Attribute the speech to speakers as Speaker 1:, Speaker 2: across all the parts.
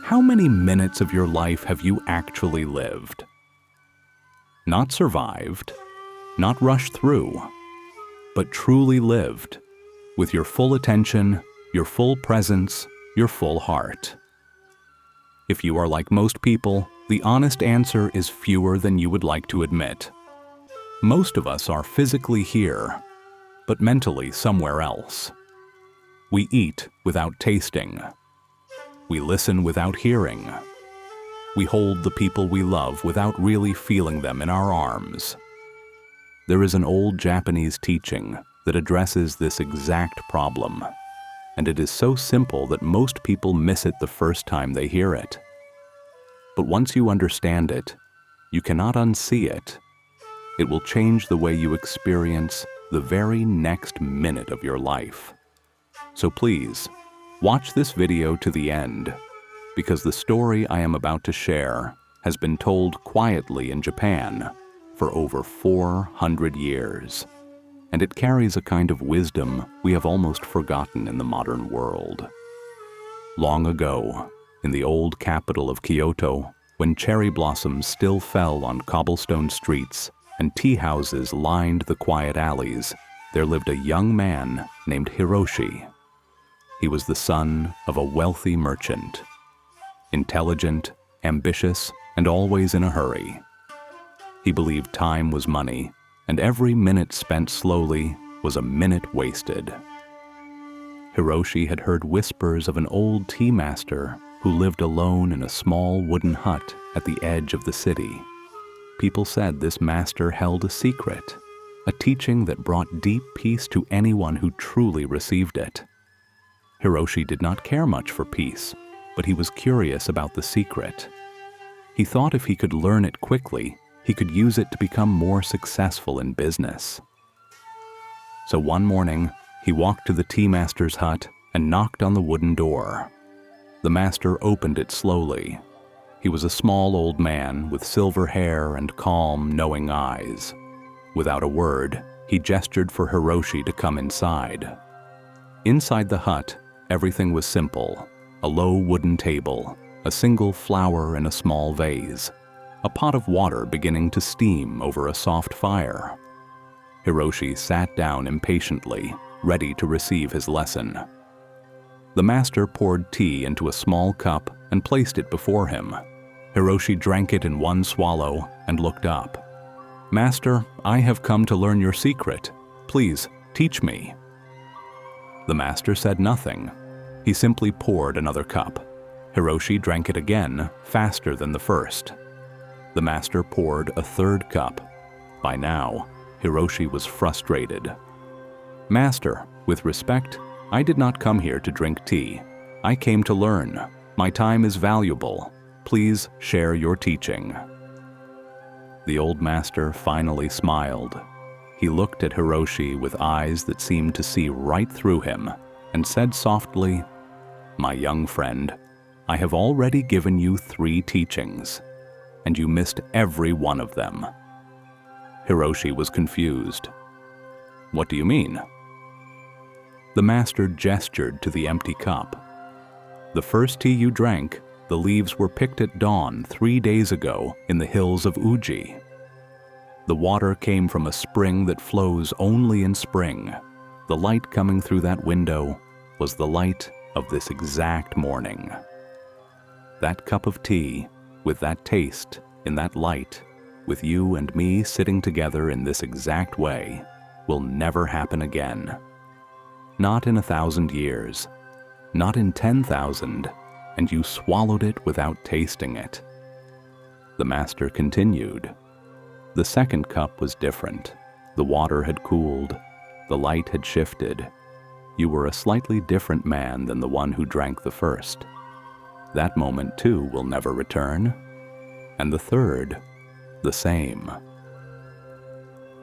Speaker 1: How many minutes of your life have you actually lived? Not survived, not rushed through, but truly lived, with your full attention, your full presence, your full heart. If you are like most people, the honest answer is fewer than you would like to admit. Most of us are physically here, but mentally somewhere else. We eat without tasting. We listen without hearing. We hold the people we love without really feeling them in our arms. There is an old Japanese teaching that addresses this exact problem, and it is so simple that most people miss it the first time they hear it. But once you understand it, you cannot unsee it. It will change the way you experience the very next minute of your life. So please, watch this video to the end, because the story I am about to share has been told quietly in Japan for over 400 years, and it carries a kind of wisdom we have almost forgotten in the modern world. Long ago, in the old capital of Kyoto, when cherry blossoms still fell on cobblestone streets and tea houses lined the quiet alleys, there lived a young man named Hiroshi. He was the son of a wealthy merchant, intelligent, ambitious, and always in a hurry. He believed time was money, and every minute spent slowly was a minute wasted. Hiroshi had heard whispers of an old tea master who lived alone in a small wooden hut at the edge of the city. People said this master held a secret, a teaching that brought deep peace to anyone who truly received it. Hiroshi did not care much for peace, but he was curious about the secret. He thought if he could learn it quickly, he could use it to become more successful in business. So one morning, he walked to the tea master's hut and knocked on the wooden door. The master opened it slowly. He was a small old man with silver hair and calm, knowing eyes. Without a word, he gestured for Hiroshi to come inside. Inside the hut, everything was simple: a low wooden table, a single flower in a small vase, a pot of water beginning to steam over a soft fire. Hiroshi sat down impatiently, ready to receive his lesson. The master poured tea into a small cup and placed it before him. Hiroshi drank it in one swallow and looked up. "Master, I have come to learn your secret. Please, teach me." The master said nothing. He simply poured another cup. Hiroshi drank it again, faster than the first. The master poured a third cup. By now, Hiroshi was frustrated. "Master, with respect, I did not come here to drink tea. I came to learn. My time is valuable. Please share your teaching." The old master finally smiled. He looked at Hiroshi with eyes that seemed to see right through him and said softly, "My young friend, I have already given you 3 teachings, and you missed every one of them." Hiroshi was confused. "What do you mean?" The master gestured to the empty cup. "The first tea you drank, the leaves were picked at dawn 3 days ago in the hills of Uji. The water came from a spring that flows only in spring. The light coming through that window was the light of this exact morning. That cup of tea, with that taste, in that light, with you and me sitting together in this exact way, will never happen again. Not in 1,000 years, not in 10,000, and you swallowed it without tasting it." The master continued. "The second cup was different. The water had cooled. The light had shifted. You were a slightly different man than the one who drank the first. That moment, too, will never return. And the third, the same."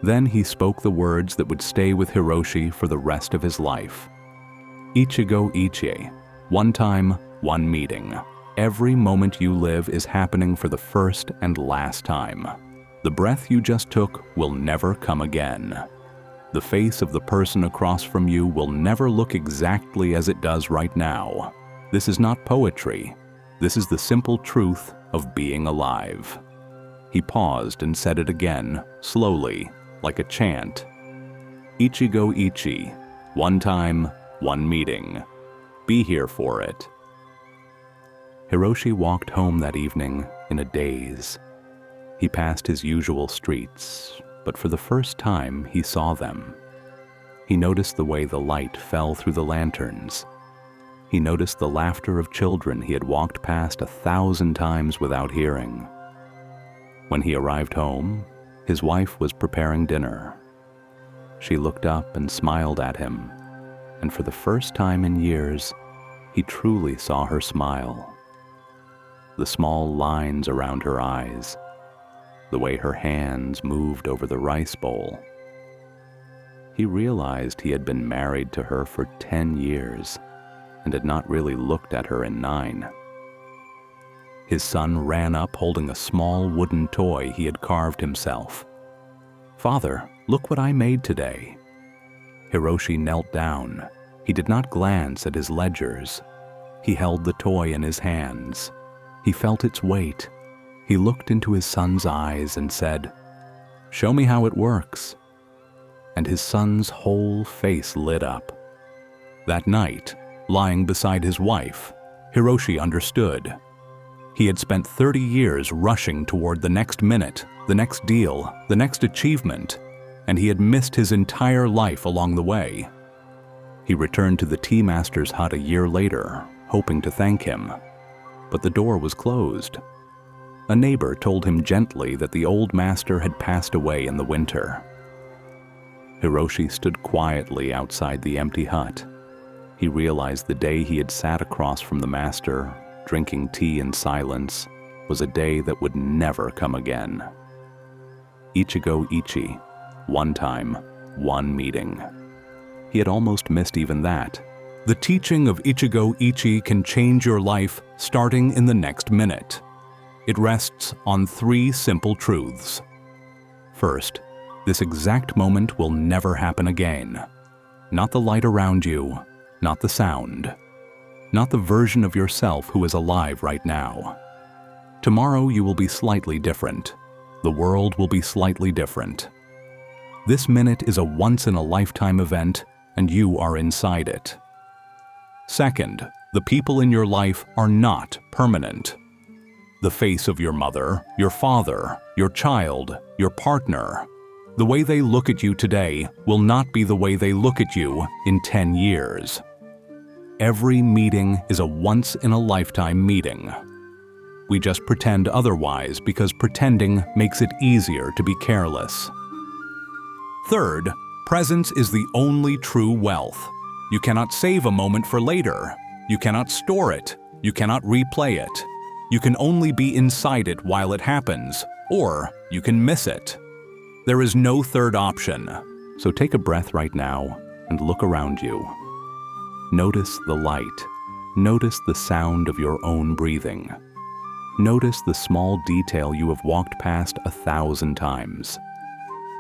Speaker 1: Then he spoke the words that would stay with Hiroshi for the rest of his life. "Ichigo Ichie, one time, one meeting. Every moment you live is happening for the first and last time. The breath you just took will never come again. The face of the person across from you will never look exactly as it does right now. This is not poetry. This is the simple truth of being alive. He paused and said it again, slowly, like a chant. Ichigo Ichie, one time, one meeting. Be here for it. Hiroshi walked home that evening in a daze. He passed his usual streets, but for the first time he saw them. He noticed the way the light fell through the lanterns. He noticed the laughter of children he had walked past 1,000 times without hearing. When he arrived home, his wife was preparing dinner. She looked up and smiled at him, and for the first time in years, he truly saw her smile. The small lines around her eyes, the way her hands moved over the rice bowl. He realized he had been married to her for 10 years and had not really looked at her in 9. His son ran up holding a small wooden toy he had carved himself. "Father, look what I made today." Hiroshi knelt down. He did not glance at his ledgers. He held the toy in his hands. He felt its weight. He looked into his son's eyes and said, "Show me how it works." And his son's whole face lit up. That night, lying beside his wife, Hiroshi understood. He had spent 30 years rushing toward the next minute, the next deal, the next achievement, and he had missed his entire life along the way. He returned to the tea master's hut a year later, hoping to thank him, but the door was closed. A neighbor told him gently that the old master had passed away in the winter. Hiroshi stood quietly outside the empty hut. He realized the day he had sat across from the master, drinking tea in silence, was a day that would never come again. Ichigo Ichie, one time, one meeting. He had almost missed even that. The teaching of Ichigo Ichie can change your life starting in the next minute. It rests on 3 simple truths. First, this exact moment will never happen again. Not the light around you, not the sound, not the version of yourself who is alive right now. Tomorrow you will be slightly different. The world will be slightly different. This minute is a once-in-a-lifetime event, and you are inside it. Second, the people in your life are not permanent. The face of your mother, your father, your child, your partner, the way they look at you today will not be the way they look at you in 10 years. Every meeting is a once-in-a-lifetime meeting. We just pretend otherwise because pretending makes it easier to be careless. Third, presence is the only true wealth. You cannot save a moment for later. You cannot store it. You cannot replay it. You can only be inside it while it happens, or you can miss it. There is no third option. So take a breath right now and look around you. Notice the light. Notice the sound of your own breathing. Notice the small detail you have walked past 1,000 times.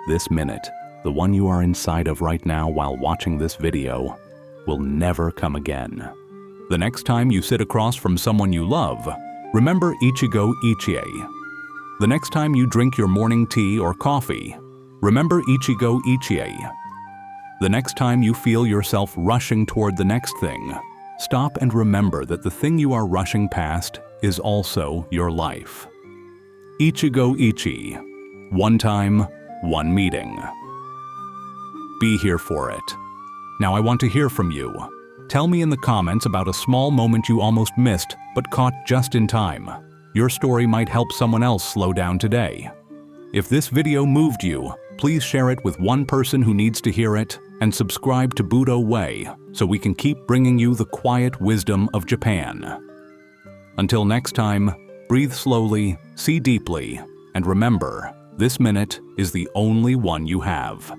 Speaker 1: This minute, the one you are inside of right now while watching this video, will never come again. The next time you sit across from someone you love, remember Ichigo Ichie. The next time you drink your morning tea or coffee, remember Ichigo Ichie. The next time you feel yourself rushing toward the next thing, stop and remember that the thing you are rushing past is also your life. Ichigo Ichie. One time, one meeting. Be here for it. Now I want to hear from you. Tell me in the comments about a small moment you almost missed but caught just in time. Your story might help someone else slow down today. If this video moved you, please share it with one person who needs to hear it and subscribe to Budo Way so we can keep bringing you the quiet wisdom of Japan. Until next time, breathe slowly, see deeply, and remember, this minute is the only one you have.